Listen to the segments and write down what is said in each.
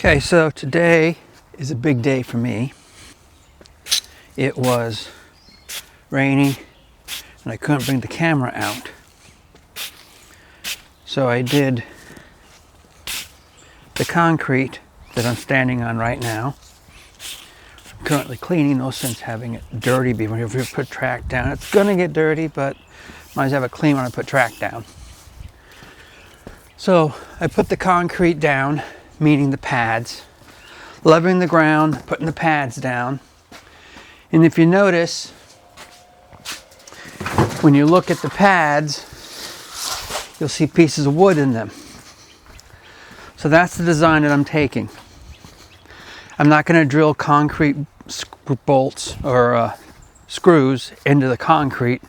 Okay, so today is a big day for me. It was rainy and I couldn't bring the camera out. So I did the concrete that I'm standing on right now. I'm currently cleaning those since having it dirty before you put track down. It's gonna get dirty, but might as well have it clean when I put track down. So I put the concrete down, meaning the pads, leveling the ground, putting the pads down. And if you notice, when you look at the pads, you'll see pieces of wood in them. So that's the design that I'm taking. I'm not going to drill concrete bolts or screws into the concrete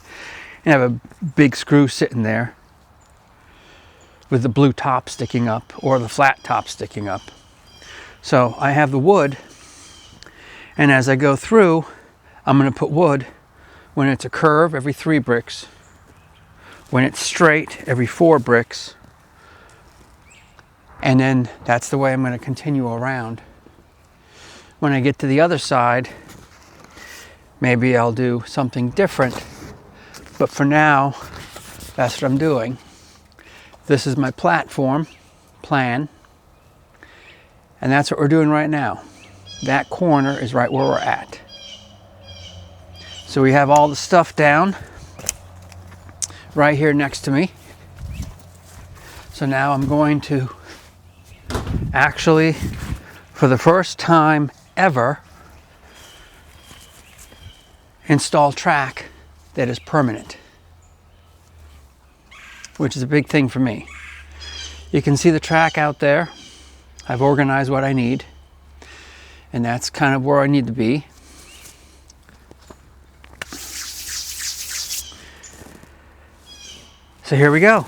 and have a big screw sitting there with the blue top sticking up or the flat top sticking up. So I have the wood, and as I go through, I'm going to put wood when it's a curve every 3 bricks, when it's straight every 4 bricks, and then that's the way I'm going to continue around. When I get to the other side, maybe I'll do something different, but for now, that's what I'm doing. This is my platform plan, and that's what we're doing right now. That corner is right where we're at. So we have all the stuff down right here next to me. So now I'm going to actually, for the first time ever, install track that is permanent, which is a big thing for me. You can see the track out there. I've organized what I need, and that's kind of where I need to be. So here we go.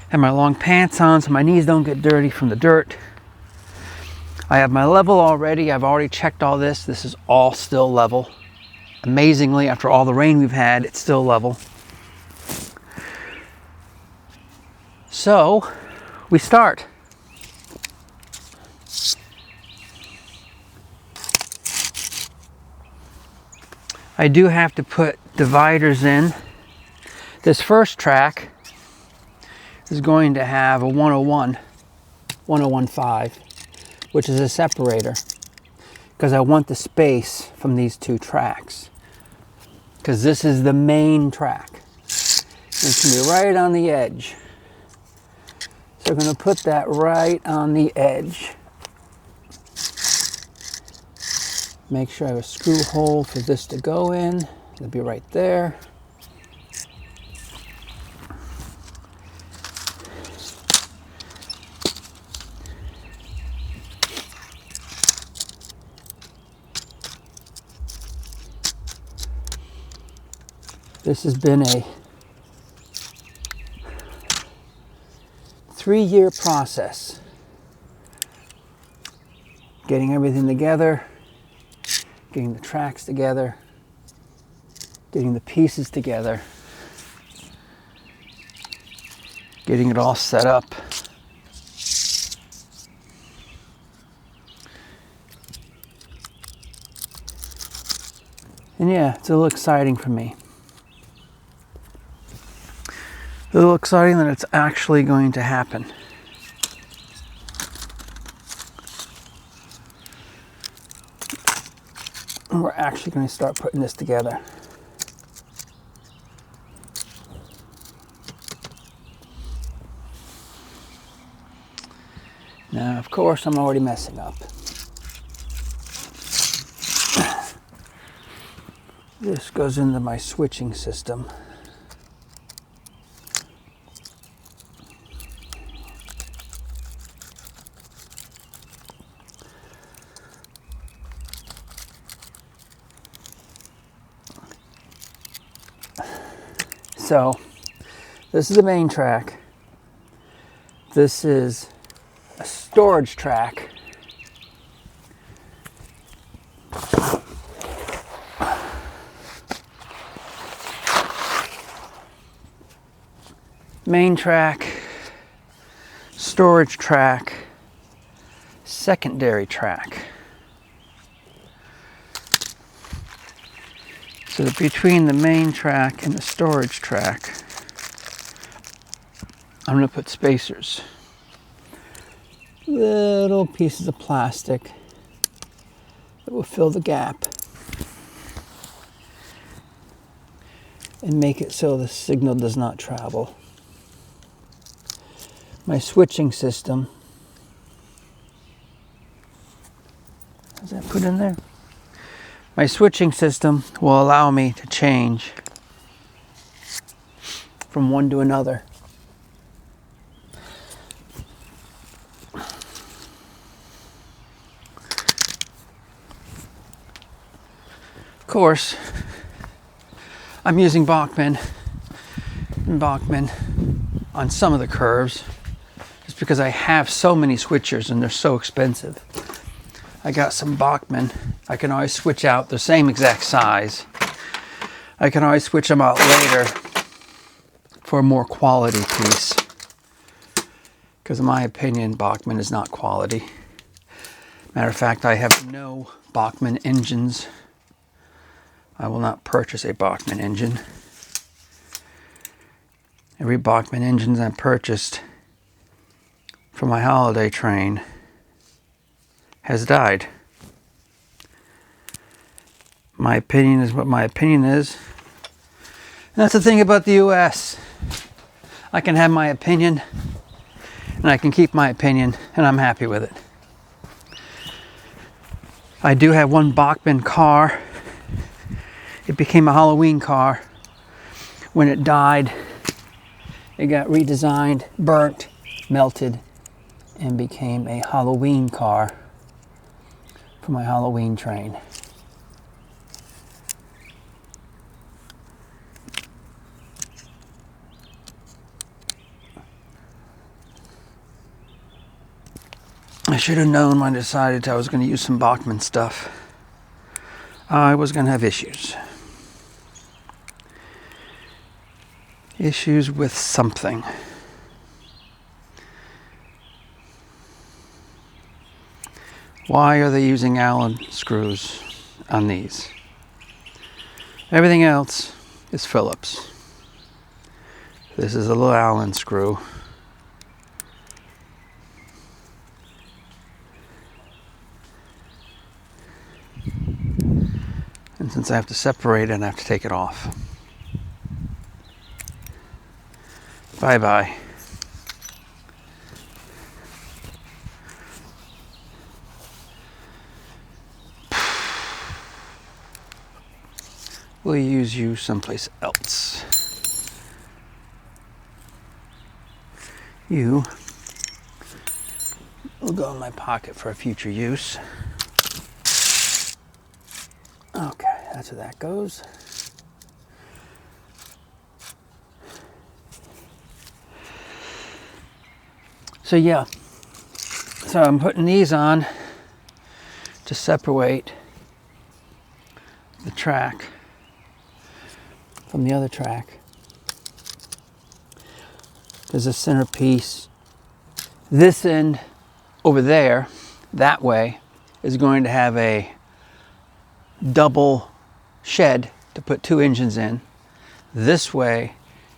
Have my long pants on so my knees don't get dirty from the dirt. I have my level already. I've already checked all this. This is all still level. Amazingly, after all the rain we've had, it's still level. So we start. I do have to put dividers in. This first track is going to have a 101, 101.5, which is a separator, because I want the space from these 2 tracks, because this is the main track. It's going to be right on the edge. So I'm going to put that right on the edge. Make sure I have a screw hole for this to go in. It'll be right there. This has been a 3-year process. Getting everything together, getting the tracks together, getting the pieces together, getting it all set up. And yeah, it's a little exciting for me. A little exciting that it's actually going to happen. We're actually going to start putting this together. Now, of course, I'm already messing up. This goes into my switching system. So, this is the main track. This is a storage track. Main track, storage track, secondary track. So that between the main track and the storage track, I'm going to put spacers. Little pieces of plastic that will fill the gap and make it so the signal does not travel. My switching system, is that put in there? My switching system will allow me to change from one to another. Of course, I'm using Bachmann on some of the curves just because I have so many switchers and they're so expensive. I got some Bachmann. I can always switch out the same exact size. I can always switch them out later for a more quality piece. Because in my opinion, Bachmann is not quality. Matter of fact, I have no Bachmann engines. I will not purchase a Bachmann engine. Every Bachmann engine I purchased for my holiday train has died. My opinion is what my opinion is. And that's the thing about the US. I can have my opinion and I can keep my opinion and I'm happy with it. I do have one Bachmann car. It became a Halloween car. When it died, it got redesigned, burnt, melted, and became a Halloween car for my Halloween train. I should have known when I decided I was going to use some Bachmann stuff. I was going to have issues. Issues with something. Why are they using Allen screws on these? Everything else is Phillips. This is a little Allen screw. And since I have to separate it, I have to take it off. Bye-bye. We'll use you someplace else. You will go in my pocket for a future use. Okay, that's where that goes. So yeah, so I'm putting these on to separate the track from the other track. There's a centerpiece. This end over there, that way, is going to have a double shed to put two engines in. This way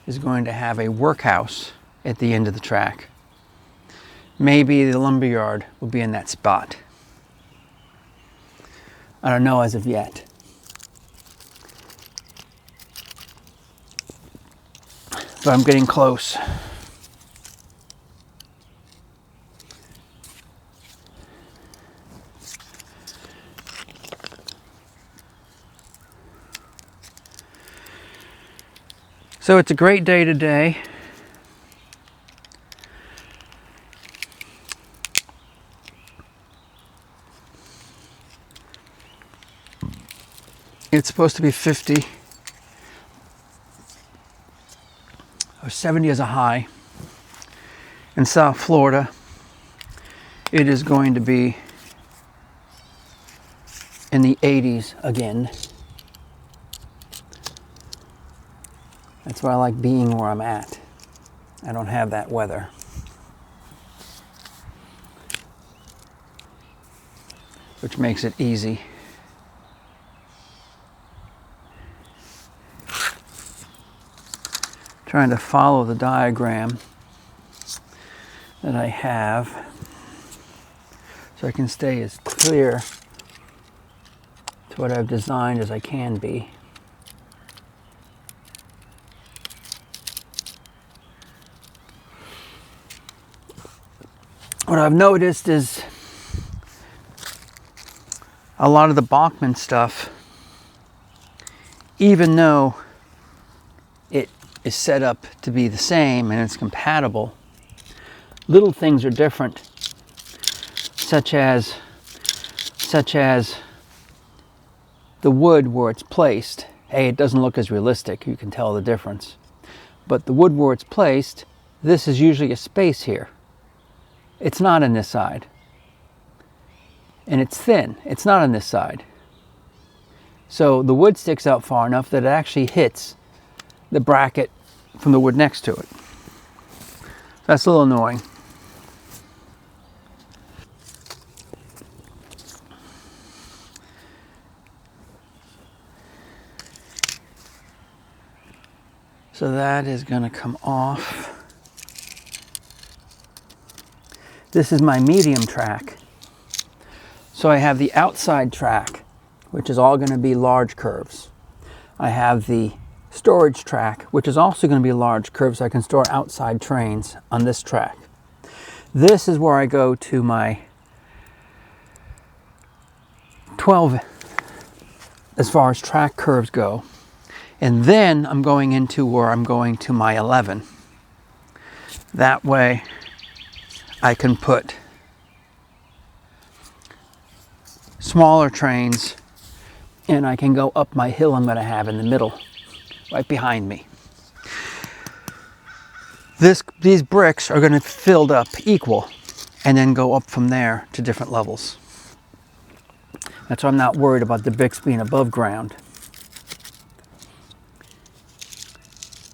is going to have a workhouse at the end of the track. Maybe the lumberyard will be in that spot. I don't know as of yet. But I'm getting close. So it's a great day today. It's supposed to be 50 or 70 as a high. In South Florida, it is going to be in the 80s again. That's why I like being where I'm at. I don't have that weather. which makes it easy. Trying to follow the diagram that I have so I can stay as clear to what I've designed as I can be. What I've noticed is a lot of the Bachmann stuff, even though it is set up to be the same and it's compatible, little things are different, such as the wood where it's placed. Hey, it doesn't look as realistic, you can tell the difference. But the wood where it's placed, this is usually a space here. It's not on this side. And it's thin. It's not on this side. So the wood sticks out far enough that it actually hits the bracket from the wood next to it. That's a little annoying. So that is going to come off. This is my medium track. So I have the outside track, which is all going to be large curves. I have the storage track, which is also going to be large curves, so I can store outside trains on this track. This is where I go to my 12 as far as track curves go. And then I'm going into where I'm going to my 11. That way I can put smaller trains and I can go up my hill I'm going to have in the middle, right behind me. These bricks are going to be filled up equal and then go up from there to different levels. That's why I'm not worried about the bricks being above ground.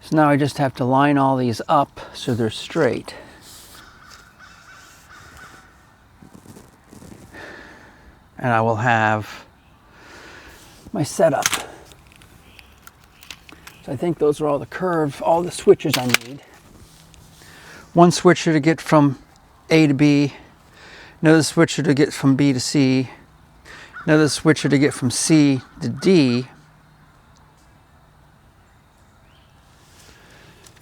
So now I just have to line all these up so they're straight. And I will have my setup. So I think those are all the curves, all the switches I need. One switcher to get from A to B, another switcher to get from B to C, another switcher to get from C to D.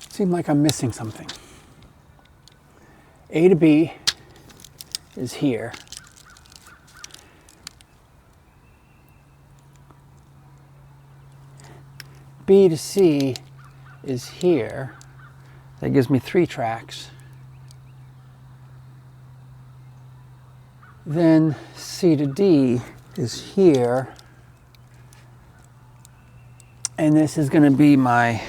Seems like I'm missing something. A to B is here. B to C is here. That gives me 3 tracks. Then C to D is here. And this is going to be my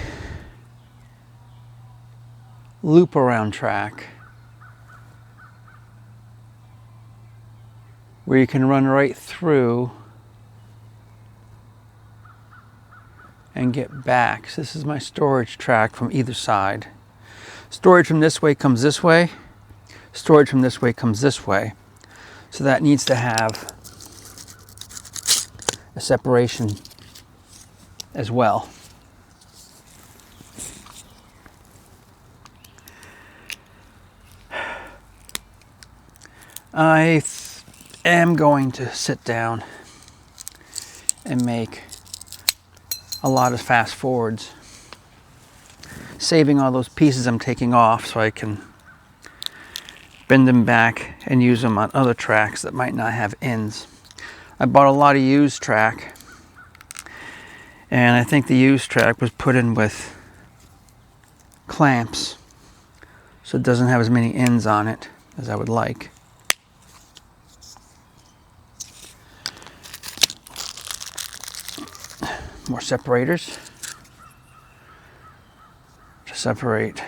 loop around track, where you can run right through and get back. So this is my storage track from either side. Storage from this way comes this way. Storage from this way comes this way. So that needs to have a separation as well. I am going to sit down and make a lot of fast forwards, saving all those pieces I'm taking off so I can bend them back and use them on other tracks that might not have ends. I bought a lot of used track, and I think the used track was put in with clamps, so it doesn't have as many ends on it as I would like. More separators to separate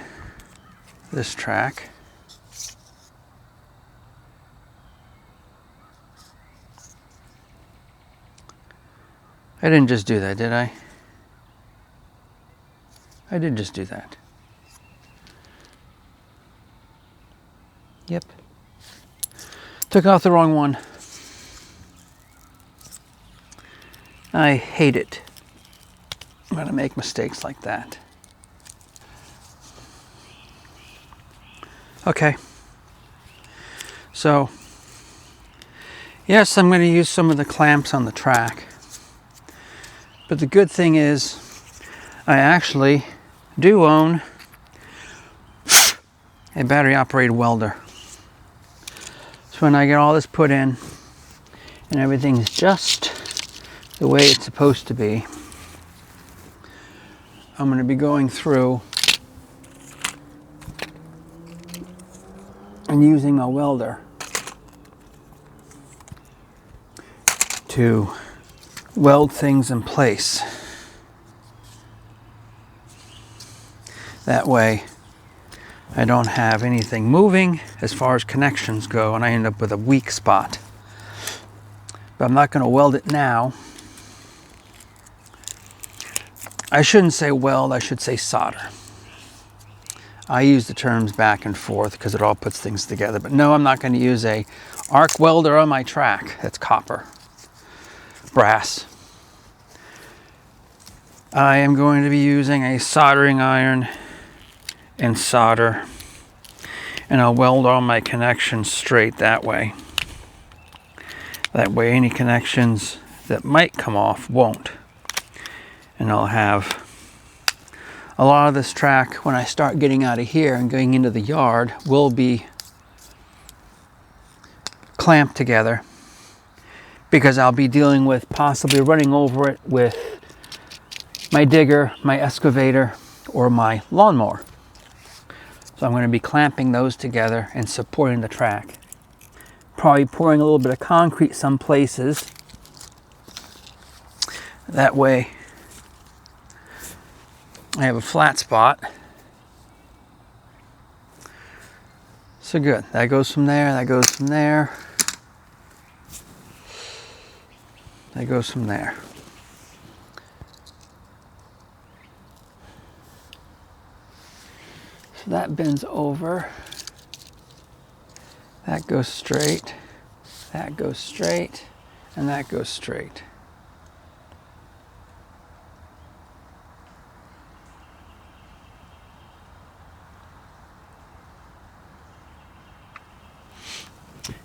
this track. I didn't just do that, did I? I did just do that. Yep. Took off the wrong one. I hate it when I make mistakes like that. Okay. So, yes, I'm going to use some of the clamps on the track. But the good thing is, I actually do own a battery operated welder. So when I get all this put in and everything's just the way it's supposed to be, I'm going to be going through and using a welder to weld things in place. That way I don't have anything moving as far as connections go and I end up with a weak spot. But I'm not going to weld it now. I shouldn't say weld, I should say solder. I use the terms back and forth because it all puts things together. But no, I'm not going to use a arc welder on my track. That's copper. Brass. I am going to be using a soldering iron and solder, and I'll weld all my connections straight that way. That way any connections that might come off won't. And I'll have a lot of this track when I start getting out of here and going into the yard will be clamped together, because I'll be dealing with possibly running over it with my digger, my excavator, or my lawnmower. So I'm going to be clamping those together and supporting the track. Probably pouring a little bit of concrete some places. That way I have a flat spot. So good. That goes from there, that goes from there. That goes from there. So that bends over. That goes straight. That goes straight. And that goes straight.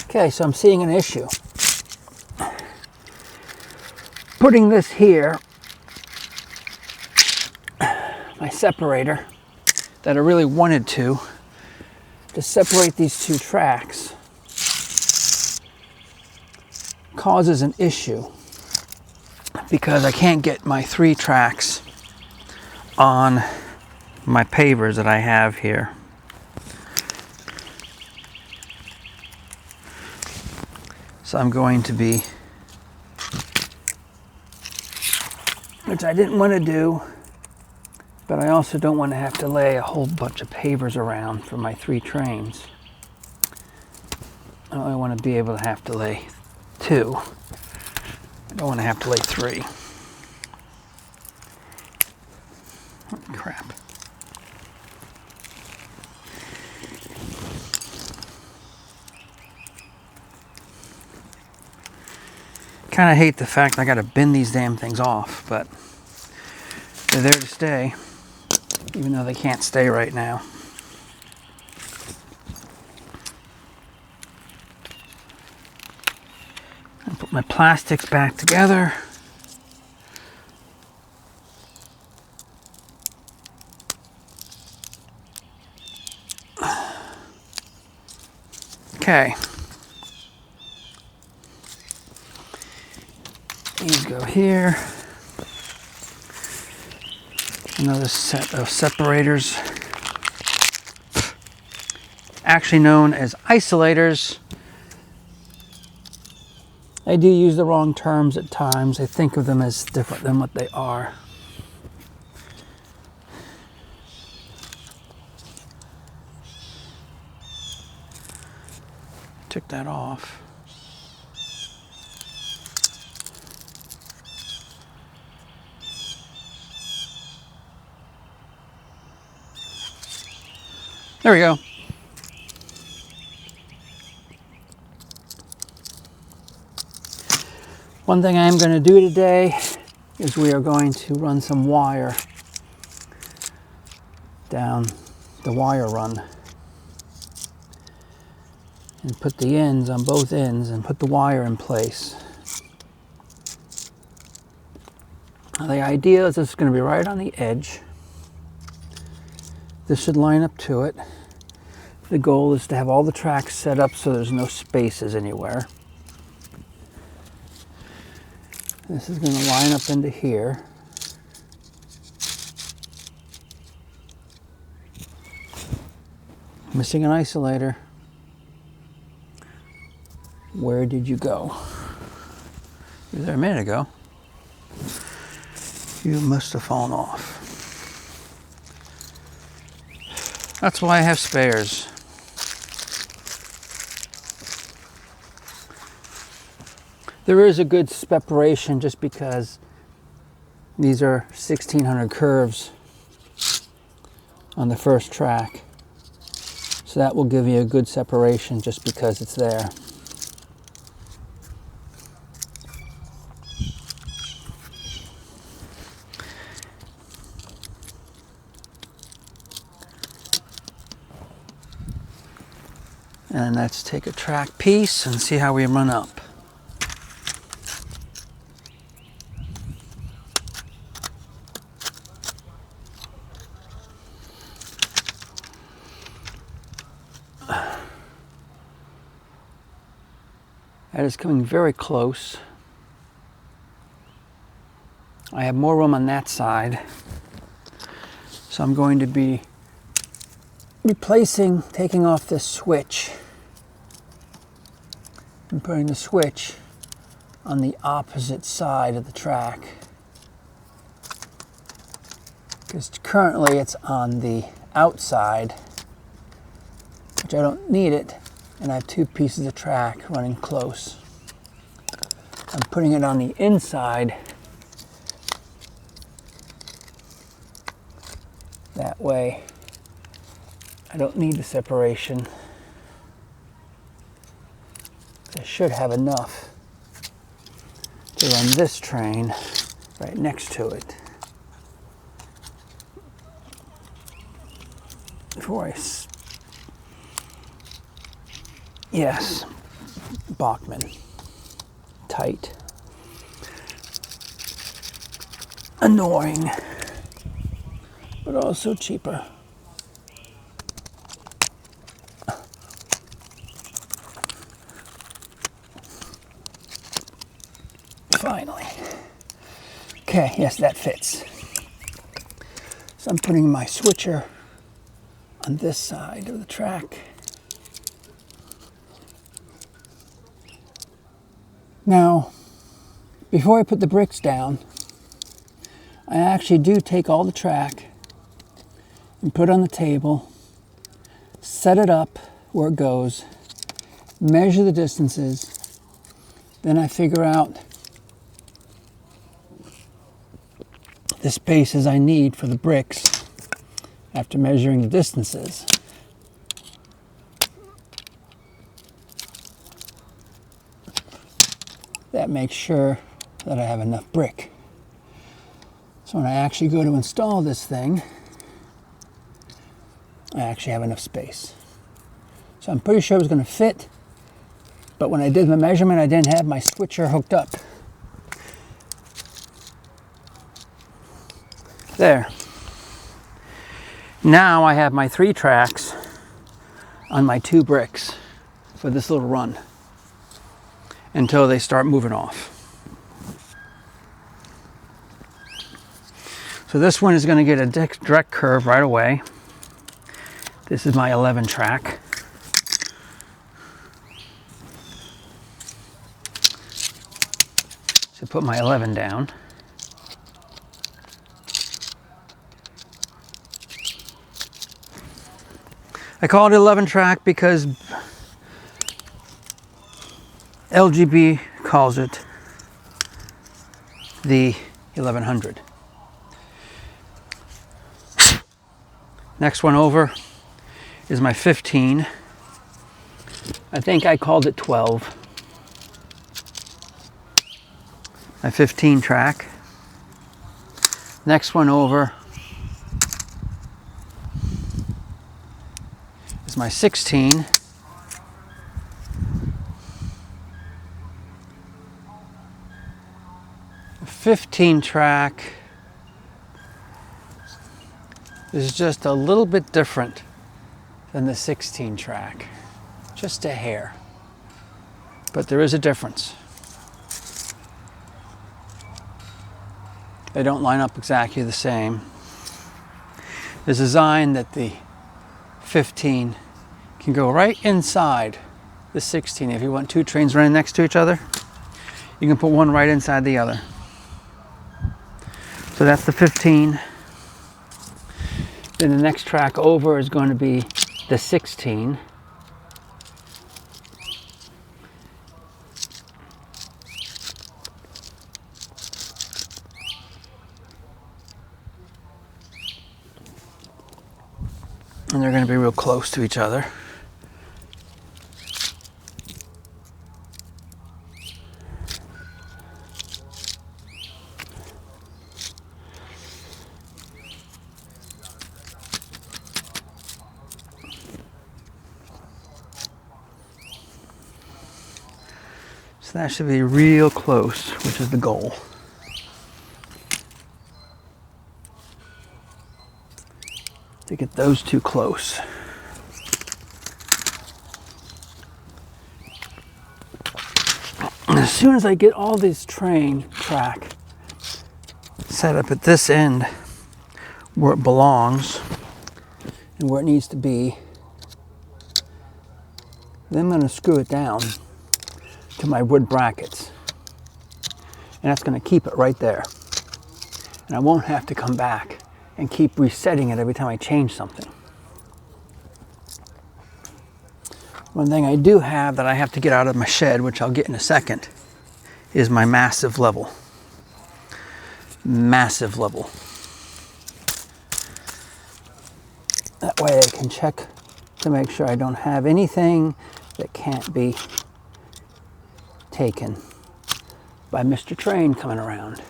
Okay, so I'm seeing an issue. Putting this here, my separator, that I really wanted to separate these two tracks, causes an issue because I can't get my 3 tracks on my pavers that I have here. So I'm going to be, which I didn't want to do, but I also don't want to have to lay a whole bunch of pavers around for my 3 trains. I only want to be able to have to lay 2. I don't want to have to lay 3. Oh, crap. Kind of hate the fact I got to bend these damn things off, but they're there to stay, even though they can't stay right now. I'll put my plastics back together. Okay. These go here. Another set of separators, actually known as isolators. I do use the wrong terms at times. I think of them as different than what they are. Took that off. There we go. One thing I am going to do today is we are going to run some wire down the wire run and put the ends on both ends and put the wire in place. Now the idea is it's going to be right on the edge. This should line up to it. The goal is to have all the tracks set up so there's no spaces anywhere. This is going to line up into here. Missing an isolator. Where did you go? You were there a minute ago. You must have fallen off. That's why I have spares. There is a good separation just because these are 1600 curves on the first track. So that will give you a good separation just because it's there. And let's take a track piece and see how we run up. That is coming very close. I have more room on that side. So I'm going to be replacing, taking off this switch and putting the switch on the opposite side of the track. Because currently it's on the outside, which I don't need it. And I have two pieces of track running close. I'm putting it on the inside. That way, I don't need the separation. I should have enough to run this train right next to it. Before yes, Bachmann, tight, annoying, but also cheaper. Finally. Okay, yes, that fits. So I'm putting my switcher on this side of the track. Now, before I put the bricks down, I actually do take all the track and put it on the table, set it up where it goes, measure the distances, then I figure out the spaces I need for the bricks after measuring the distances. That makes sure that I have enough brick. So when I actually go to install this thing, I actually have enough space. So I'm pretty sure it was going to fit, but when I did the measurement, I didn't have my switcher hooked up. There. Now I have my 3 tracks on my 2 bricks for this little run until they start moving off. So this one is going to get a direct curve right away. This is my 11 track. So put my 11 down. I call it 11 track because LGB calls it the 1100. Next one over is my 15. I think I called it 12. My 15 track. Next one over is my 16. The 15 track is just a little bit different than the 16 track. Just a hair. But there is a difference. They don't line up exactly the same. There's a design that the 15 can go right inside the 16. If you want two trains running next to each other, you can put one right inside the other. So that's the 15. Then the next track over is going to be the 16. And they're going to be real close to each other. So that should be real close, which is the goal. To get those two close. And as soon as I get all this train track set up at this end where it belongs and where it needs to be, then I'm going to screw it down to my wood brackets. And that's going to keep it right there. And I won't have to come back and keep resetting it every time I change something. One thing I do have that I have to get out of my shed, which I'll get in a second, is my massive level. Massive level. That way I can check to make sure I don't have anything that can't be taken by Mr. Train coming around.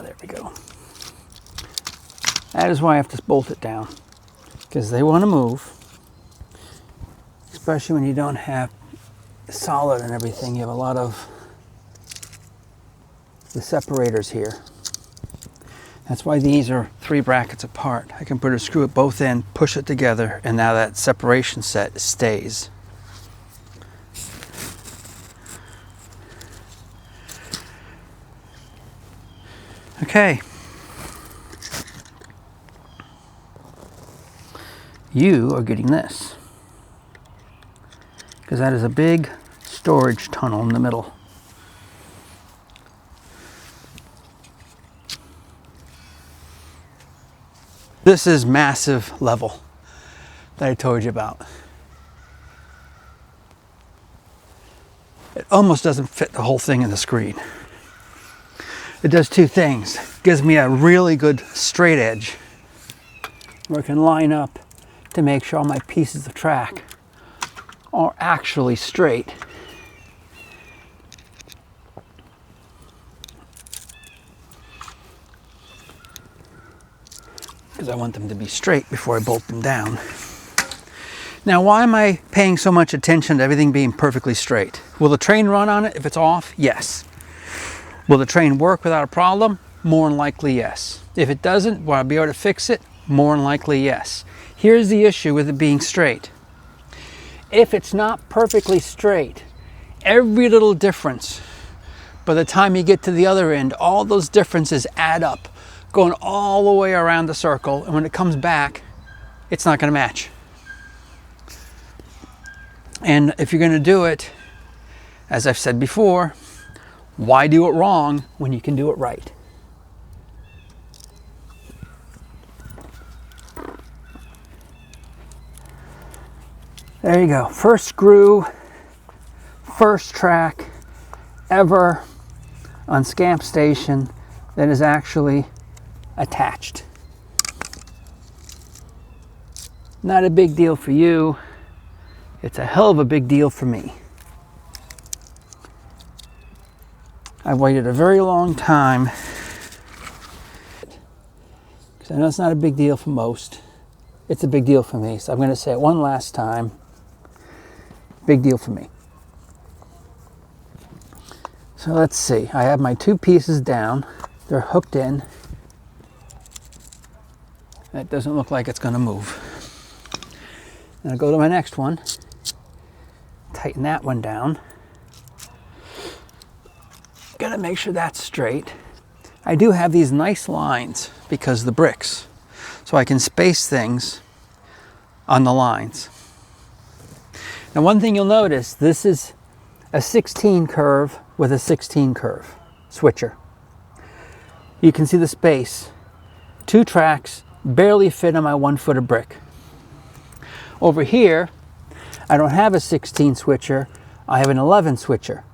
There we go. That is why I have to bolt it down, because they want to move, especially when you don't have solid and everything. You have a lot of the separators here. That's why these are 3 brackets apart. I can put a screw at both ends, push it together, and now that separation set stays. Okay. You are getting this, because that is a big storage tunnel in the middle. This is massive level that I told you about. It almost doesn't fit the whole thing in the screen. It does 2 things. It gives me a really good straight edge where I can line up to make sure all my pieces of track are actually straight. Because I want them to be straight before I bolt them down. Now, why am I paying so much attention to everything being perfectly straight? Will the train run on it if it's off? Yes. Will the train work without a problem? More than likely, yes. If it doesn't, will I be able to fix it? More than likely, yes. Here's the issue with it being straight. If it's not perfectly straight, every little difference, by the time you get to the other end, all those differences add up, going all the way around the circle, and when it comes back, it's not going to match. And if you're going to do it, as I've said before, why do it wrong when you can do it right? There you go. First screw, first track ever on Scamp Station that is actually attached. Not a big deal for you. It's a hell of a big deal for me. I've waited a very long time because I know it's not a big deal for most. It's a big deal for me. So I'm going to say it one last time. Big deal for me. So let's see. I have my two pieces down. They're hooked in. That doesn't look like it's going to move. Then I go to my next one. Tighten that one down. Gotta make sure that's straight. I do have these nice lines because of the bricks, so I can space things on the lines. Now, one thing you'll notice, this is a 16 curve with a 16 curve switcher. You can see the space. 2 tracks barely fit on my 1 foot of brick. Over here, I don't have a 16 switcher, I have an 11 switcher.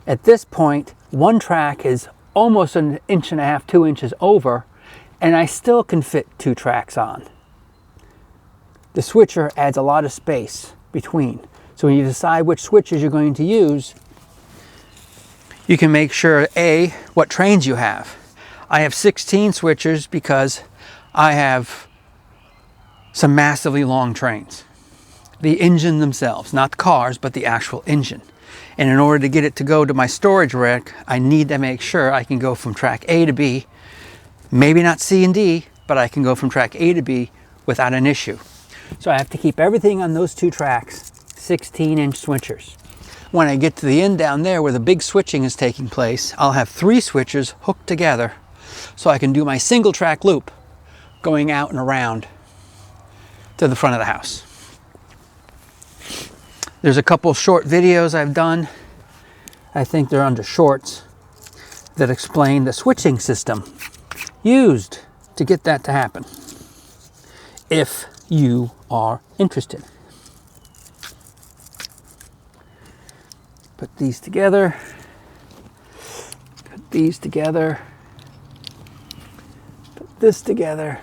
At this point, 1 track is almost 1.5 inches, 2 inches over, and I still can fit 2 tracks on. The switcher adds a lot of space between. So when you decide which switches you're going to use, you can make sure, A, what trains you have. I have 16 switchers because I have some massively long trains. The engine themselves, not the cars, but the actual engine. And in order to get it to go to my storage rack, I need to make sure I can go from track A to B, maybe not C and D, but I can go from track A to B without an issue. So I have to keep everything on those 2 tracks, 16-inch switchers. When I get to the end down there where the big switching is taking place, I'll have 3 switchers hooked together so I can do my single track loop going out and around to the front of the house. There's a couple short videos I've done, I think they're under shorts, that explain the switching system used to get that to happen, if you are interested. Put these together, put these together, put this together.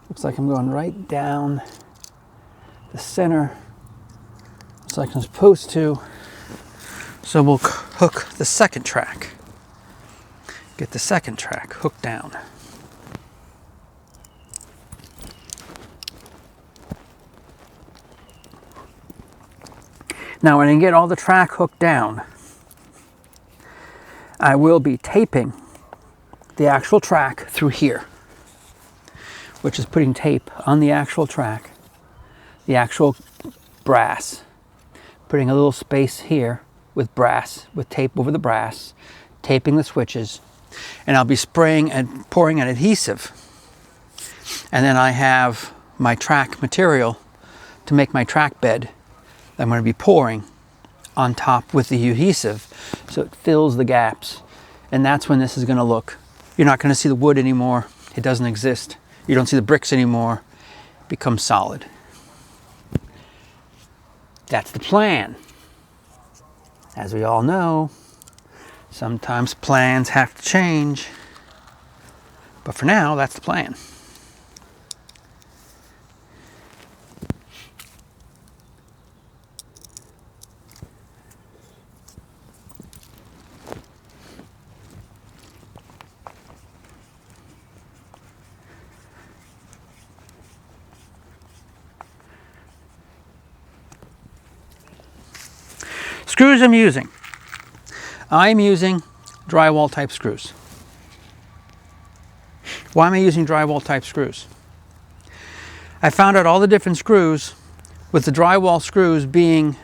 Looks like I'm going right down the center. Looks like I'm supposed to. So we'll hook the second track. Get the second track hooked down. Now when I get all the track hooked down, I will be taping the actual track through here, which is putting tape on the actual track, the actual brass, putting a little space here with brass, with tape over the brass, taping the switches, and I'll be spraying and pouring an adhesive. And then I have my track material to make my track bed that I'm going to be pouring on top with the adhesive so it fills the gaps. And that's when this is going to look. You're not going to see the wood anymore. It doesn't exist. You don't see the bricks anymore. It becomes solid. That's the plan. As we all know, sometimes plans have to change. But for now, that's the plan. Screws I'm using. I'm using drywall type screws. Why am I using drywall type screws? I found out all the different screws, with the drywall screws being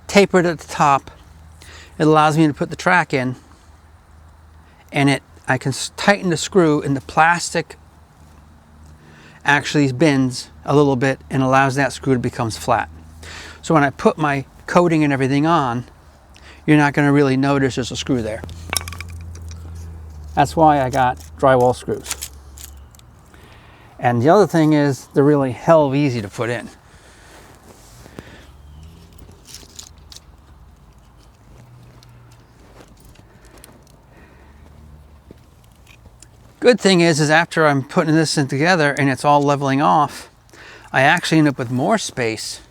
tapered at the top, it allows me to put the track in, and I can tighten the screw, and the plastic actually bends a little bit and allows that screw to become flat. So when I put my coating and everything on, you're not going to really notice there's a screw there. That's why I got drywall screws. And the other thing is, they're really hell of easy to put in. Good thing is after I'm putting this in together and it's all leveling off, I actually end up with more space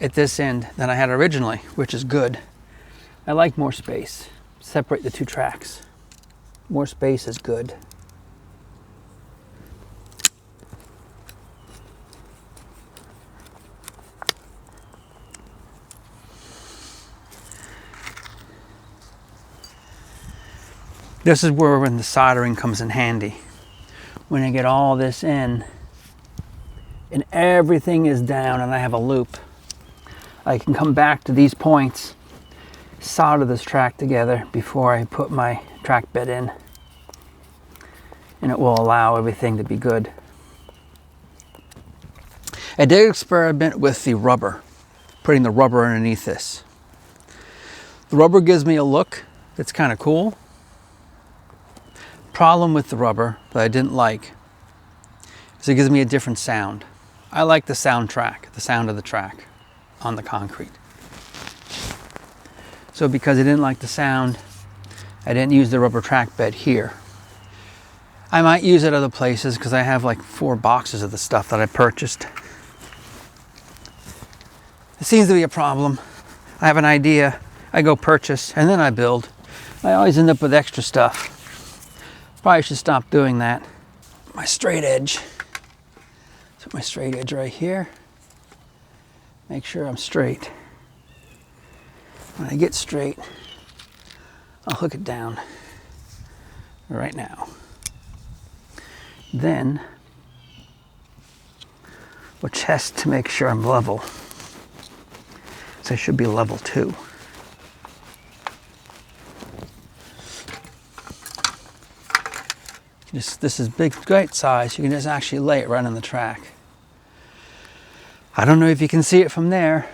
at this end than I had originally, which is good. I like more space. Separate the two tracks. More space is good. This is where when the soldering comes in handy. When I get all this in and everything is down and I have a loop, I can come back to these points, solder this track together before I put my track bed in, and it will allow everything to be good. I did experiment with the rubber, putting the rubber underneath this. The rubber gives me a look that's kind of cool. Problem with the rubber that I didn't like is it gives me a different sound. I like the sound of the track on the concrete. So because I didn't like the sound, I didn't use the rubber track bed here. I might use it other places because I have like 4 boxes of the stuff that I purchased. It seems to be a problem. I have an idea, I go purchase, and then I build. I always end up with extra stuff. Probably should stop doing that. My straight edge. So my straight edge right here. Make sure I'm straight. When I get straight, I'll hook it down right now. Then we'll test to make sure I'm level. So I should be level 2. This is big, great size. You can just actually lay it right on the track. I don't know if you can see it from there.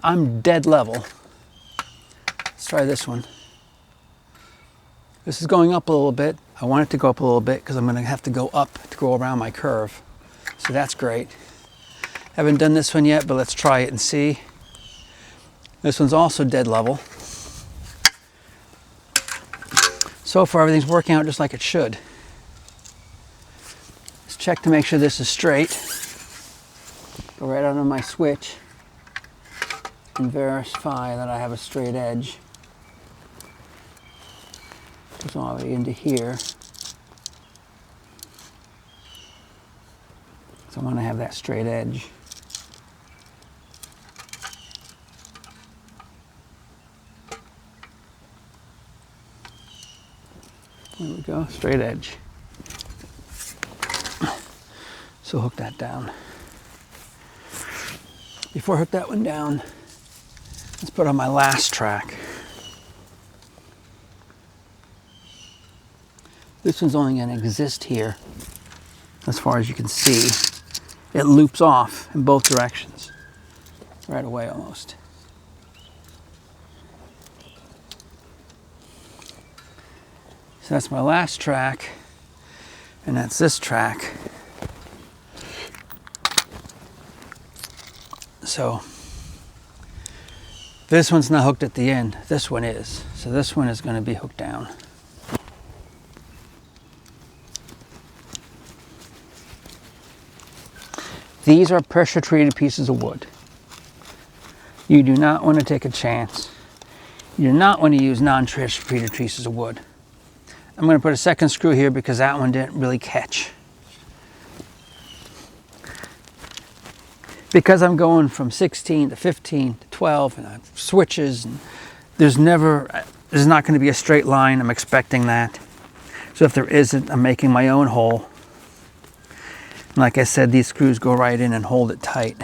I'm dead level. Let's try this one. This is going up a little bit. I want it to go up a little bit because I'm going to have to go up to go around my curve. So that's great. Haven't done this one yet, but let's try it and see. This one's also dead level. So far, everything's working out just like it should. Check to make sure this is straight. Go right under my switch and verify that I have a straight edge. Goes all the way into here. So I want to have that straight edge. There we go, straight edge. So hook that down. Before I hook that one down, let's put on my last track. This one's only going to exist here. As far as you can see, it loops off in both directions. Right away almost. So that's my last track, and that's this track. So this one's not hooked at the end. This one is. So this one is going to be hooked down. These are pressure treated pieces of wood. You do not want to take a chance. You do not want to use non-pressure treated pieces of wood. I'm going to put a second screw here because that one didn't really catch. Because I'm going from 16 to 15 to 12 and I have switches, and there's not going to be a straight line. I'm expecting that. So if there isn't, I'm making my own hole. And like I said, these screws go right in and hold it tight,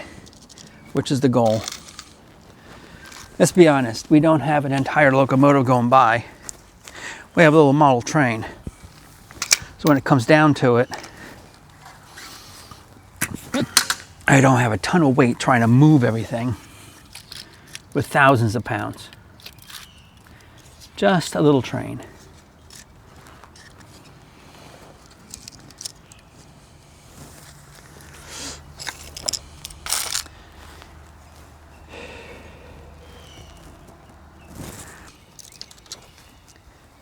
which is the goal. Let's be honest, we don't have an entire locomotive going by. We have a little model train. So when it comes down to it, I don't have a ton of weight trying to move everything with thousands of pounds. Just a little train.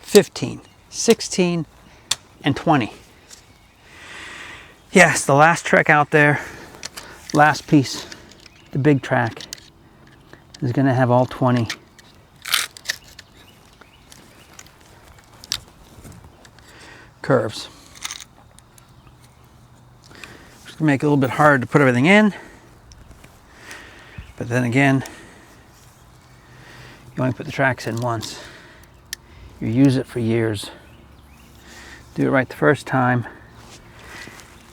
$15, $16, and $20. Yes, the last track out there, last piece, the big track, is going to have all 20 curves. It's going to make it a little bit hard to put everything in, but then again, you only put the tracks in once. You use it for years. Do it right the first time.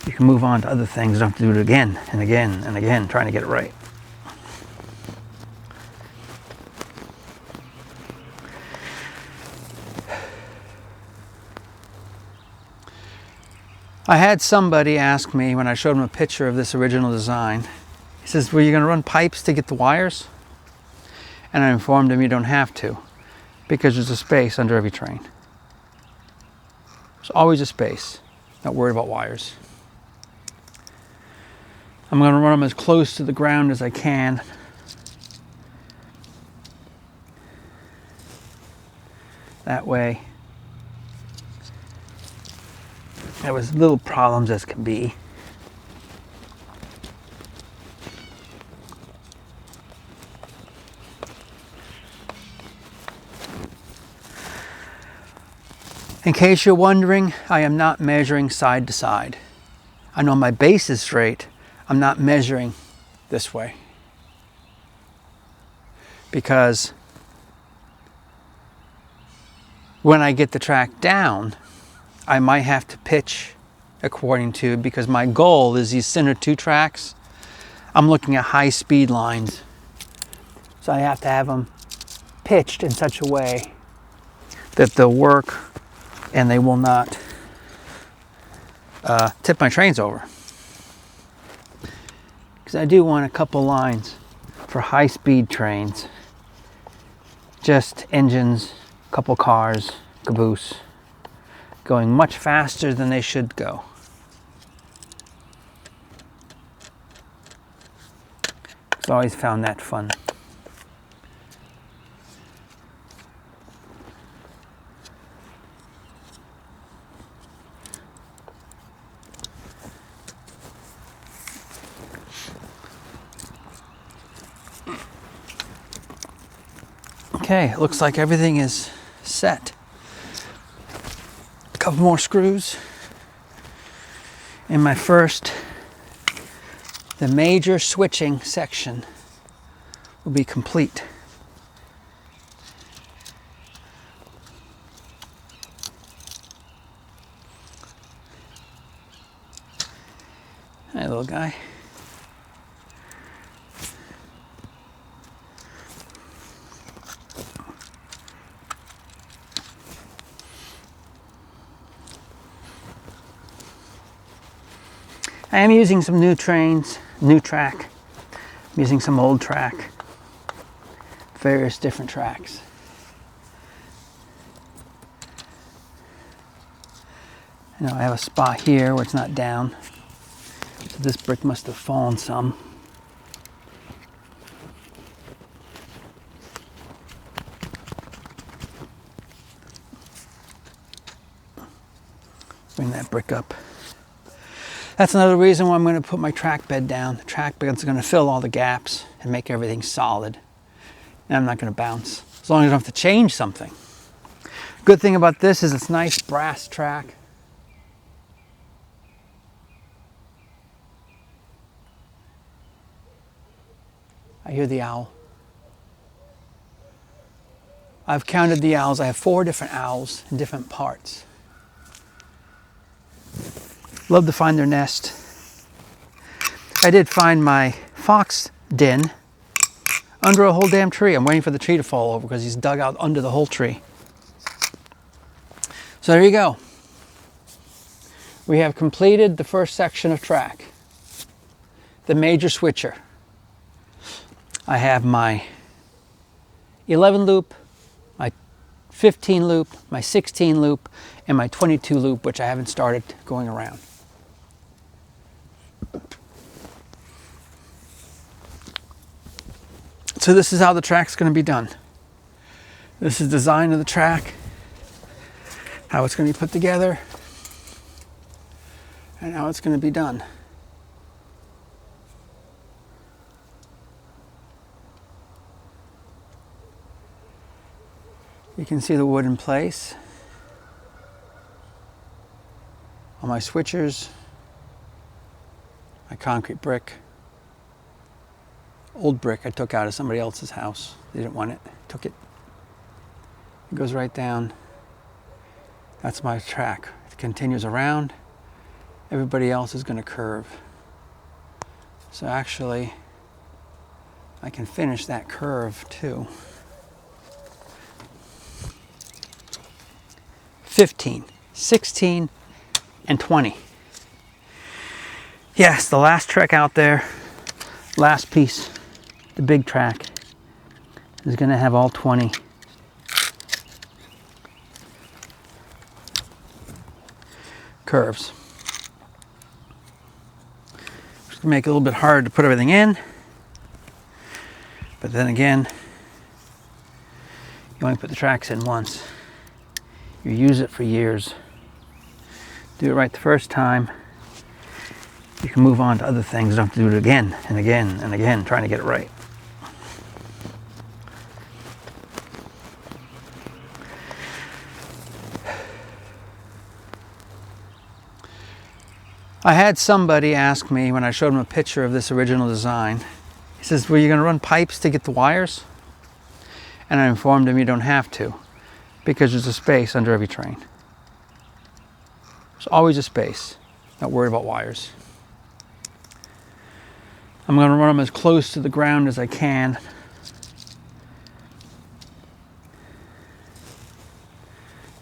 You can move on to other things. You don't have to do it again and again and again, trying to get it right. I had somebody ask me when I showed him a picture of this original design. He says, "Were you going to run pipes to get the wires?" And I informed him you don't have to, because there's a space under every train. There's always a space. Not worried about wires. I'm going to run them as close to the ground as I can. That way, there was little problems as can be. In case you're wondering, I am not measuring side to side. I know my base is straight. I'm not measuring this way, because when I get the track down, I might have to pitch according to, because my goal is these center two tracks. I'm looking at high speed lines, so I have to have them pitched in such a way that they'll work and they will not tip my trains over. Because I do want a couple lines for high speed trains, just engines, couple cars, caboose, going much faster than they should go. I've always found that fun. Okay, it looks like everything is set. A couple more screws. And my first, the major switching section will be complete. Hi, little guy. I am using some new trains, new track. I'm using some old track, various different tracks. You know, I have a spot here where it's not down. So this brick must have fallen some. Bring that brick up. That's another reason why I'm going to put my track bed down. The track bed's going to fill all the gaps and make everything solid. And I'm not going to bounce, as long as I don't have to change something. Good thing about this is it's nice brass track. I hear the owl. I've counted the owls. I have 4 different owls in different parts. Love to find their nest. I did find my fox den under a whole damn tree. I'm waiting for the tree to fall over because he's dug out under the whole tree. So there you go. We have completed the first section of track, the major switcher. I have my 11 loop, my 15 loop, my 16 loop, and my 22 loop, which I haven't started going around. So this is how the track's going to be done. This is design of the track, how it's going to be put together, And now it's going to be done. You can see the wood in place. All my switchers, my concrete brick. Old brick I took out of somebody else's house. They didn't want it. Took it. It goes right down. That's my track. It continues around. Everybody else is going to curve. So actually, I can finish that curve too. 15, 16, and 20. Yes, the last track out there, last piece, the big track, is going to have all 20. Curves. Just gonna make it a little bit hard to put everything in, but then again, you only put the tracks in once. You use it for years. Do it right the first time. You can move on to other things. You don't have to do it again and again and again, trying to get it right. I had somebody ask me when I showed him a picture of this original design. He says, "Were you going to run pipes to get the wires?" And I informed him you don't have to, because there's a space under every train. There's always a space. Not worried about wires. I'm going to run them as close to the ground as I can.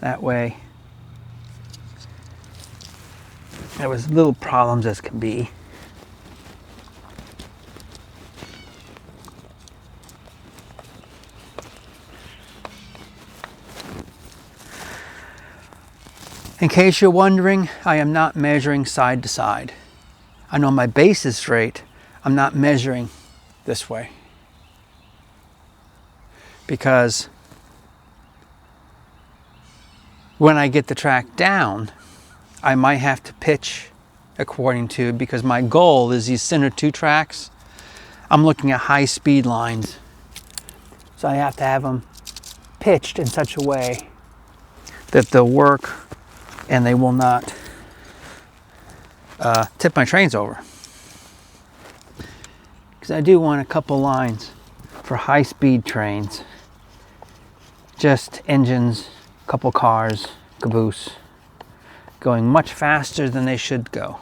That way, there was little problems as can be. In case you're wondering, I am not measuring side to side. I know my base is straight. I'm not measuring this way. Because when I get the track down, I might have to pitch according to, because my goal is these center two tracks. I'm looking at high speed lines. So I have to have them pitched in such a way that they'll work and they will not tip my trains over. Because I do want a couple lines for high speed trains. Just engines, couple cars, caboose, going much faster than they should go.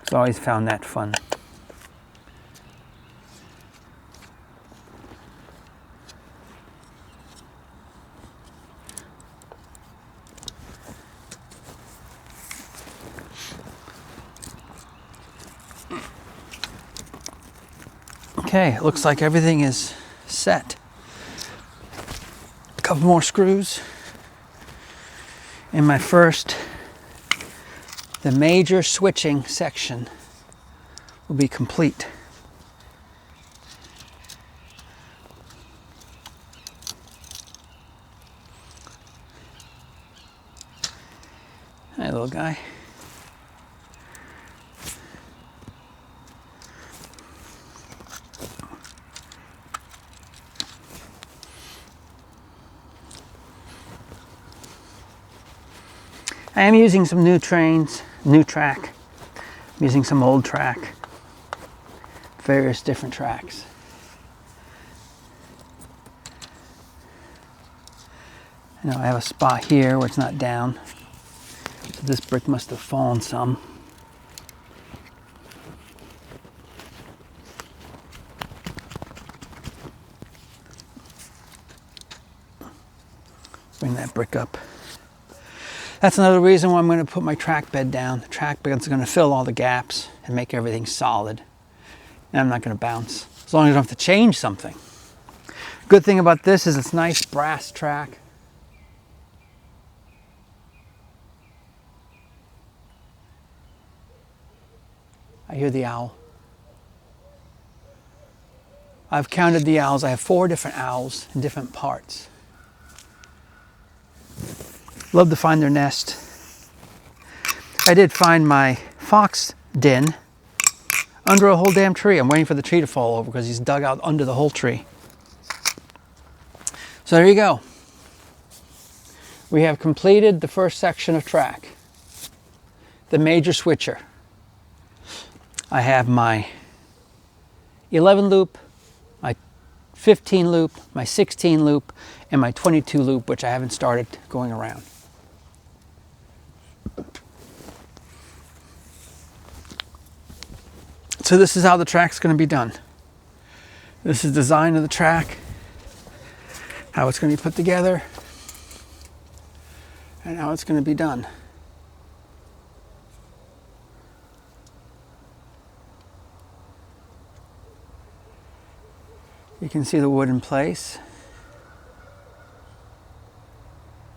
I've always found that fun. Okay, it looks like everything is set. A couple more screws. And the major switching section will be complete. Hi, little guy. I am using some new trains, new track. I'm using some old track, various different tracks. I know I have a spot here where it's not down, so this brick must have fallen some. Bring that brick up. That's another reason why I'm going to put my track bed down. The track bed's going to fill all the gaps and make everything solid. And I'm not going to bounce, as long as I don't have to change something. Good thing about this is it's nice brass track. I hear the owl. I've counted the owls. I have 4 different owls in different parts. Love to find their nest. I did find my fox den under a whole damn tree. I'm waiting for the tree to fall over because he's dug out under the whole tree. So there you go. We have completed the first section of track, the major switcher. I have my 11 loop, my 15 loop, my 16 loop, and my 22 loop, which I haven't started going around. So this is how the track's going to be done. This is design of the track, how it's going to be put together, and how it's going to be done. You can see the wood in place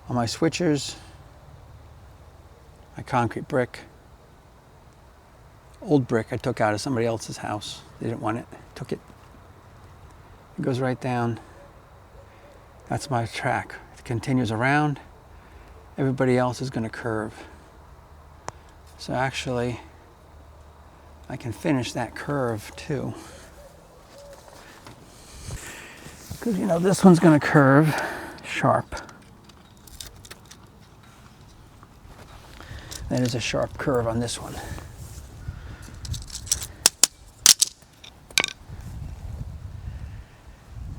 on my switchers, my concrete brick, old brick I took out of somebody else's house. They didn't want it, took it. It goes right down. That's my track. It continues around. Everybody else is going to curve. So actually, I can finish that curve too. Because you know, this one's going to curve sharp. That is a sharp curve on this one.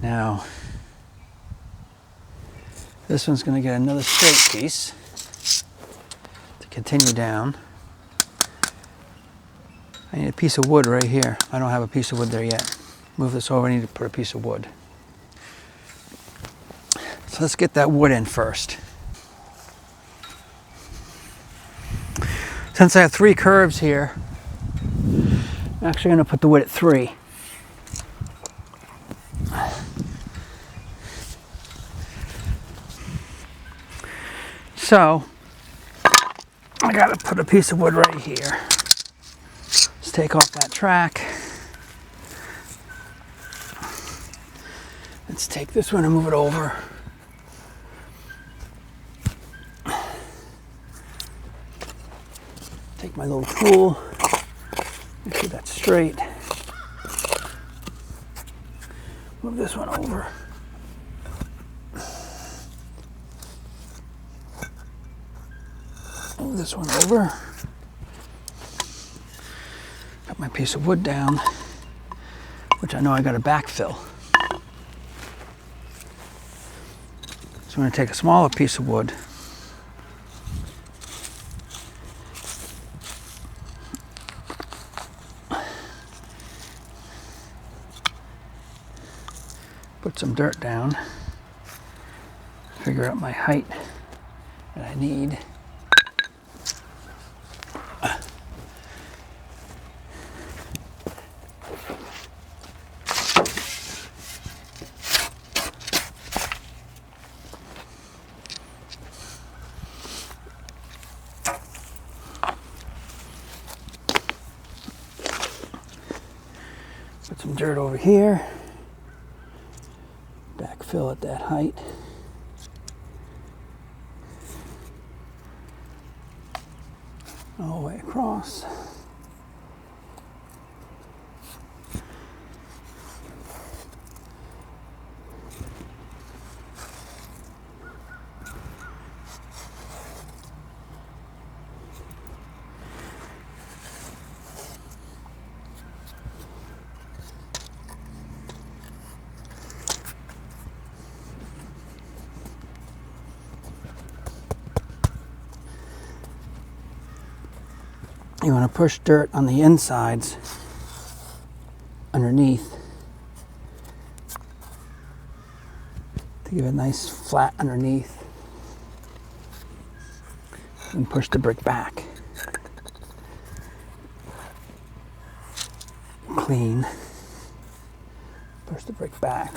Now, this one's going to get another straight piece to continue down. I need a piece of wood right here. I don't have a piece of wood there yet. Move this over, I need to put a piece of wood. So let's get that wood in first. Since I have 3 curves here, I'm actually going to put the wood at 3. So, I got to put a piece of wood right here. Let's take off that track. Let's take this one and move it over. Take my little tool, make sure that's straight. Move this one over. Move this one over. Got my piece of wood down, which I know I got to backfill. So I'm going to take a smaller piece of wood. Put some dirt down, figure out my height that I need. Put some dirt over here. Backfill at that height. All the way across. You want to push dirt on the insides underneath to give it a nice flat underneath, and push the brick back. Clean. Push the brick back.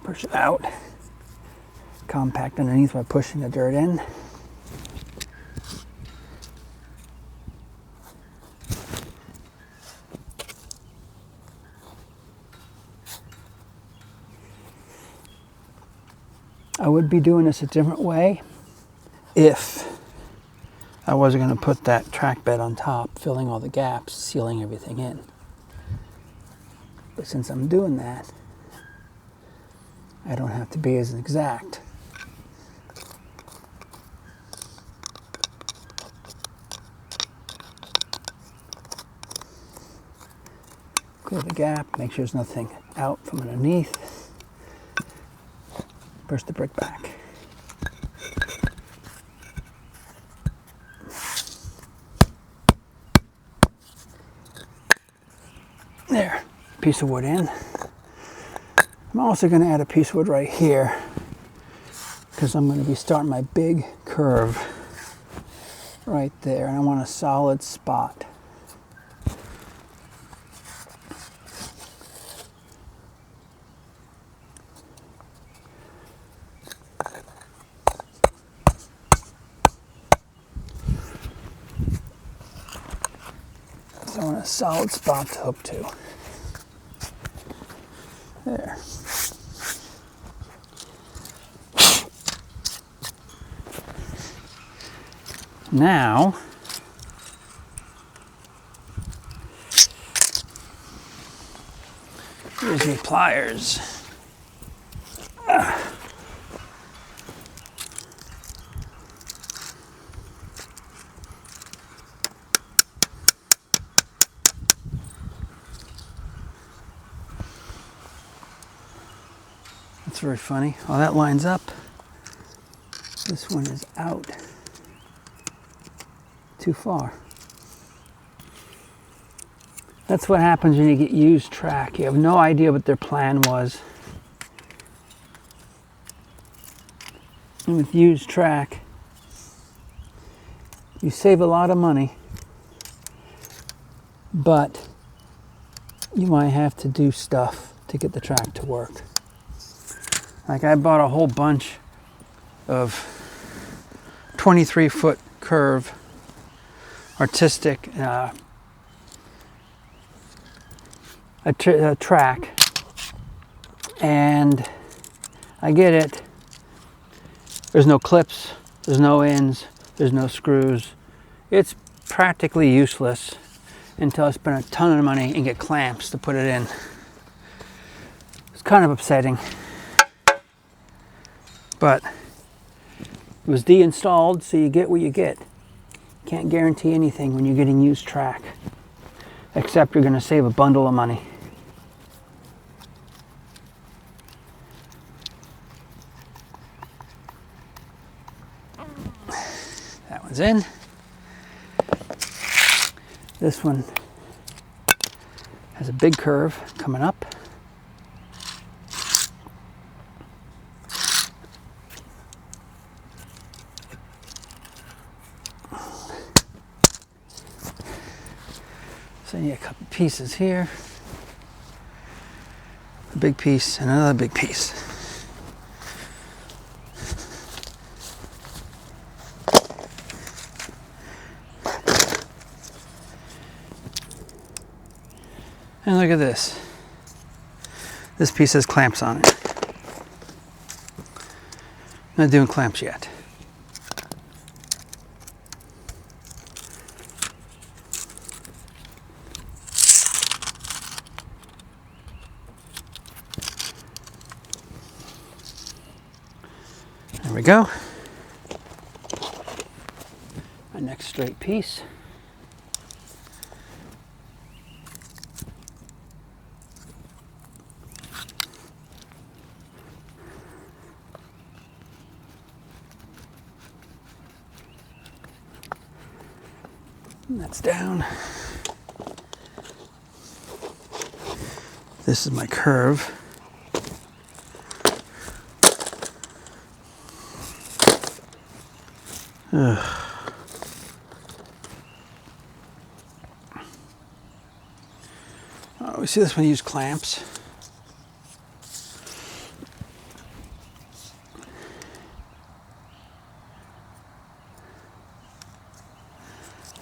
Push it out. Compact underneath by pushing the dirt in. I would be doing this a different way if I wasn't going to put that track bed on top, filling all the gaps, sealing everything in. But since I'm doing that, I don't have to be as exact. Clear the gap, make sure there's nothing out from underneath. Push the brick back. There, piece of wood in. I'm also going to add a piece of wood right here because I'm going to be starting my big curve right there, and I want a solid spot. So I want a solid spot to hook to. There. Now, here's my pliers. That's very funny. Oh, that lines up. This one is out too far. That's what happens when you get used track. You have no idea what their plan was. And with used track, you save a lot of money, but you might have to do stuff to get the track to work. Like I bought a whole bunch of 23-foot curve artistic a track, and I get it. There's no clips, there's no ends, there's no screws. It's practically useless until I spend a ton of money and get clamps to put it in. It's kind of upsetting, but it was de-installed, so you get what you get. Can't guarantee anything when you're getting used track, except you're going to save a bundle of money. That one's in. This one has a big curve coming up. So you need a couple pieces here. A big piece and another big piece. And look at this. This piece has clamps on it. I'm not doing clamps yet. There we go. My next straight piece. And that's down. This is my curve. Ugh. Oh, we see this one use clamps.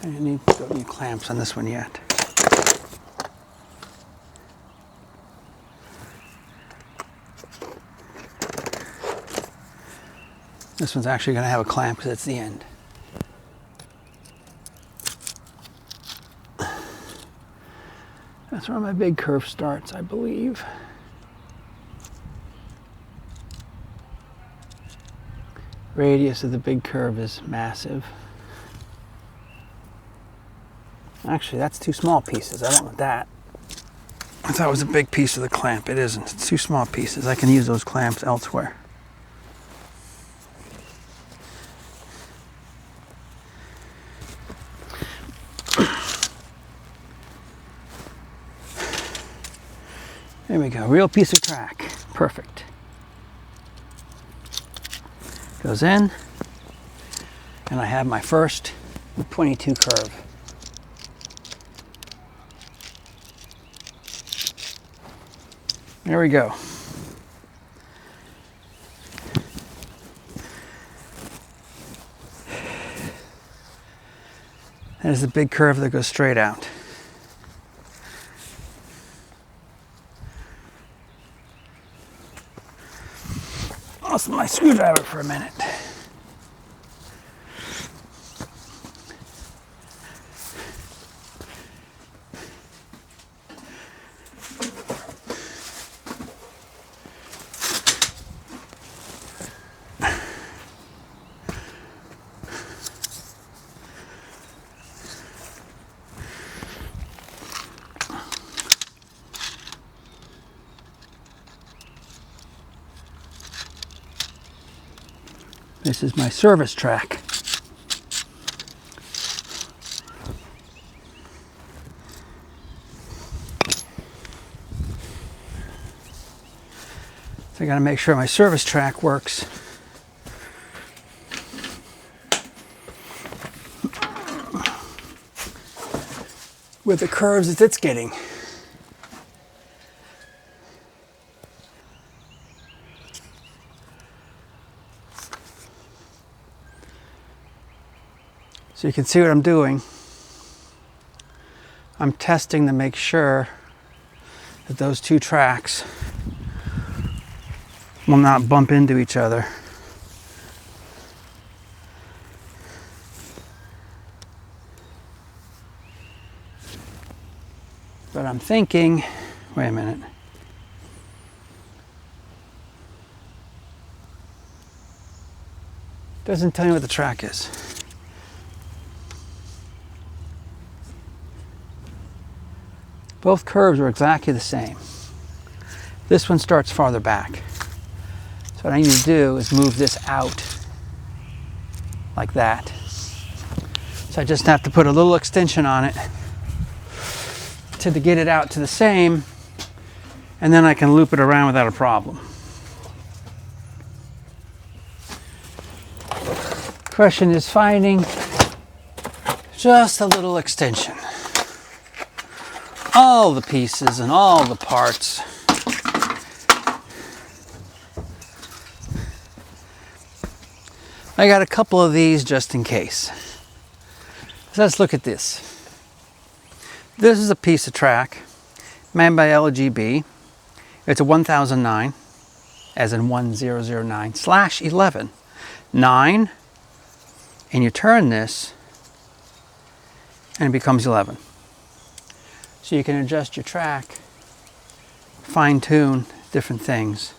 I don't need clamps on this one yet. This one's actually going to have a clamp because it's the end. That's where my big curve starts, I believe. Radius of the big curve is massive. Actually, that's two small pieces. I don't want that. I thought it was a big piece of the clamp. It isn't. It's two small pieces. I can use those clamps elsewhere. There we go, real piece of track. Perfect. Goes in, and I have my first 22 curve. There we go. There's the big curve that goes straight out. Lost my screwdriver for a minute. This is my service track. So I got to make sure my service track works. With the curves that it's getting. So you can see what I'm doing. I'm testing to make sure that those two tracks will not bump into each other. But I'm thinking, wait a minute. Doesn't tell me what the track is. Both curves are exactly the same. This one starts farther back. So what I need to do is move this out like that. So I just have to put a little extension on it to get it out to the same, and then I can loop it around without a problem. Question is finding just a little extension. All the pieces and all the parts. I got a couple of these just in case. So let's look at this. This is a piece of track made by LGB. It's a 1009, as in 1009/11. 9, and you turn this, and it becomes 11. So you can adjust your track, fine-tune different things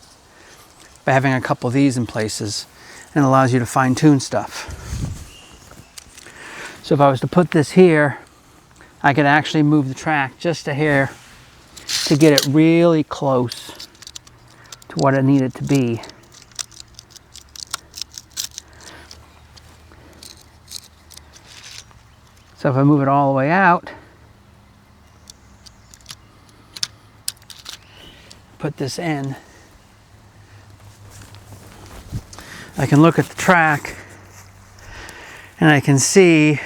by having a couple of these in places, and it allows you to fine-tune stuff. So if I was to put this here, I could actually move the track just a hair to get it really close to what I need it to be. So if I move it all the way out, put this in, I can look at the track and I can see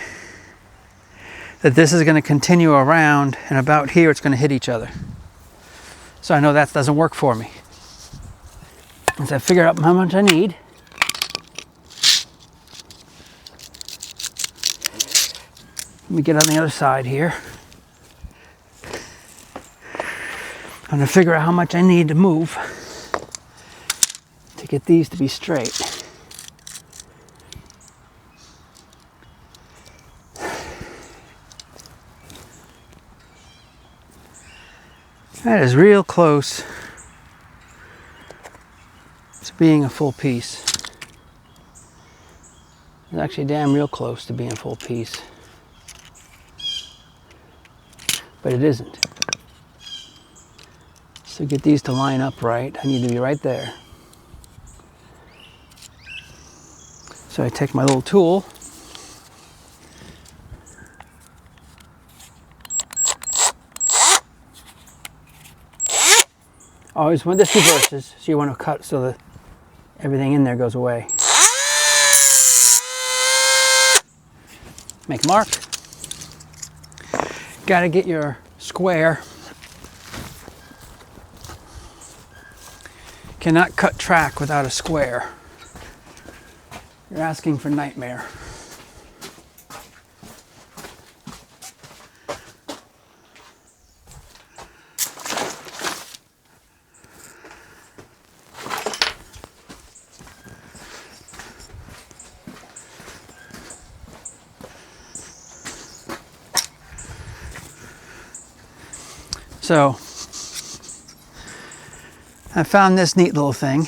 that this is going to continue around, and about here it's going to hit each other. So I know that doesn't work for me. Once I figure out how much I need, let me get on the other side here. I'm going to figure out how much I need to move to get these to be straight. That is real close to being a full piece. It's actually damn real close to being a full piece. But it isn't. So get these to line up right. I need to be right there. So I take my little tool. Always when this reverses, so you want to cut so that everything in there goes away. Make a mark. Got to get your square. Cannot cut track without a square. You're asking for nightmare. So I found this neat little thing.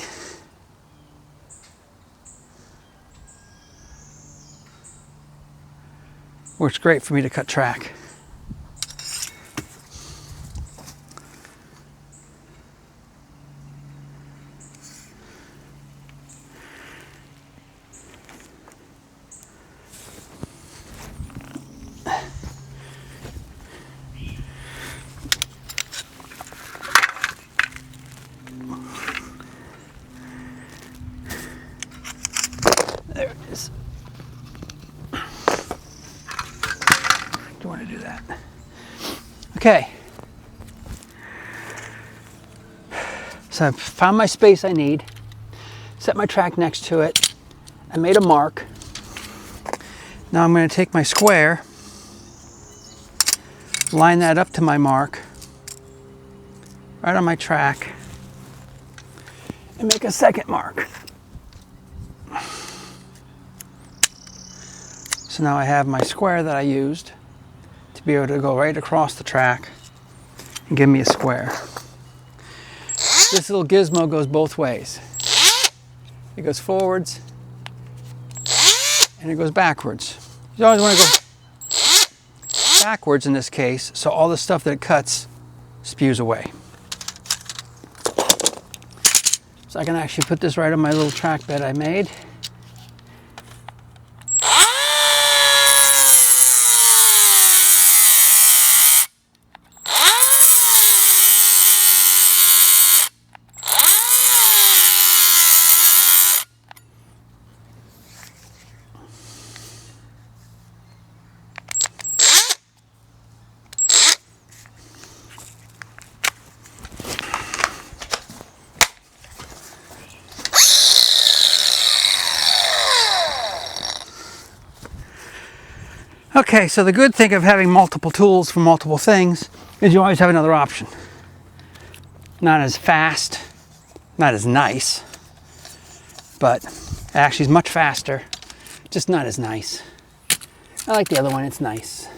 Works great for me to cut track. There it is. Do want to do that. Okay. So I've found my space I need. Set my track next to it. I made a mark. Now I'm going to take my square, line that up to my mark, right on my track, and make a second mark. So now I have my square that I used to be able to go right across the track and give me a square. This little gizmo goes both ways. It goes forwards and it goes backwards. You always want to go backwards in this case, so all the stuff that it cuts spews away. So I can actually put this right on my little track bed I made. Okay, so the good thing of having multiple tools for multiple things is you always have another option. Not as fast, not as nice, but actually is much faster, just not as nice. I like the other one, it's nice.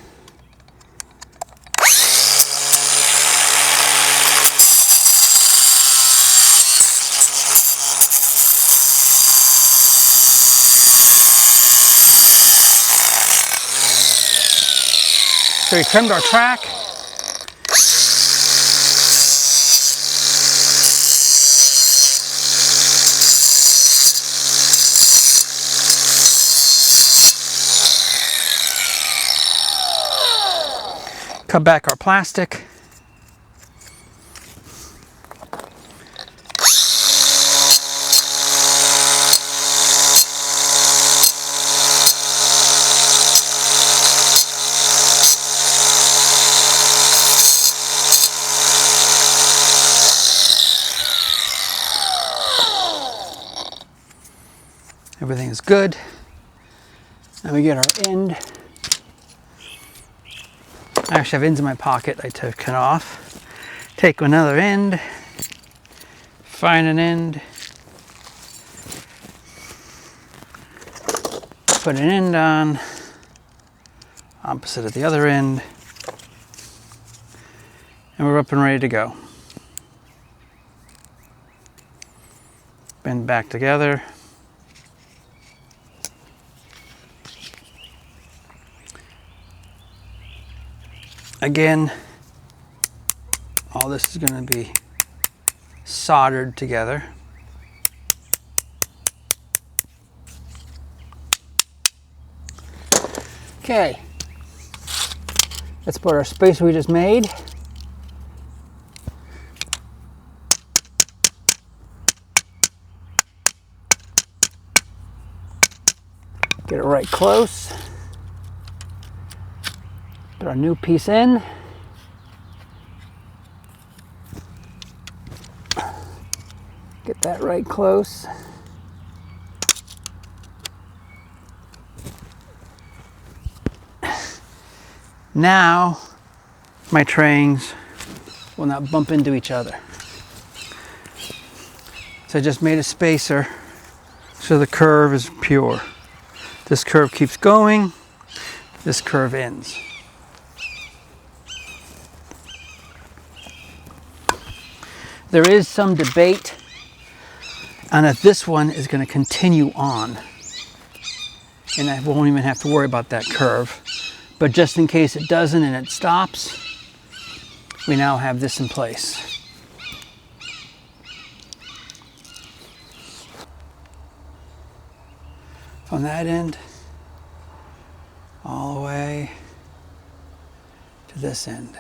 So we trimmed our track. Cut back our plastic. Everything is good. Now we get our end. I actually have ends in my pocket. I took it off. Take another end. Find an end. Put an end on. Opposite of the other end. And we're up and ready to go. Bend back together. Again, all this is going to be soldered together. Okay, let's put our spacer we just made. Get it right close. Put our new piece in. Get that right close. Now my trains will not bump into each other. So I just made a spacer so the curve is pure. This curve keeps going, this curve ends. There is some debate on if this one is going to continue on, and I won't even have to worry about that curve. But just in case it doesn't and it stops, we now have this in place. From that end, all the way to this end.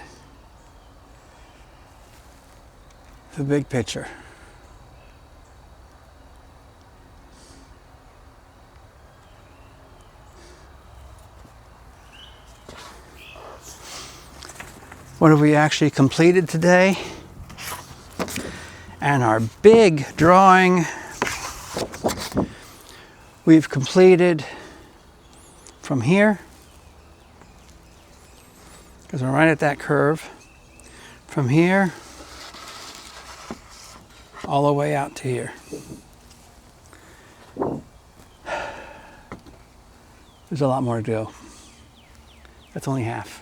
The big picture. What have we actually completed today? And our big drawing, we've completed from here, because we're right at that curve, from here all the way out to here. There's a lot more to go. That's only half.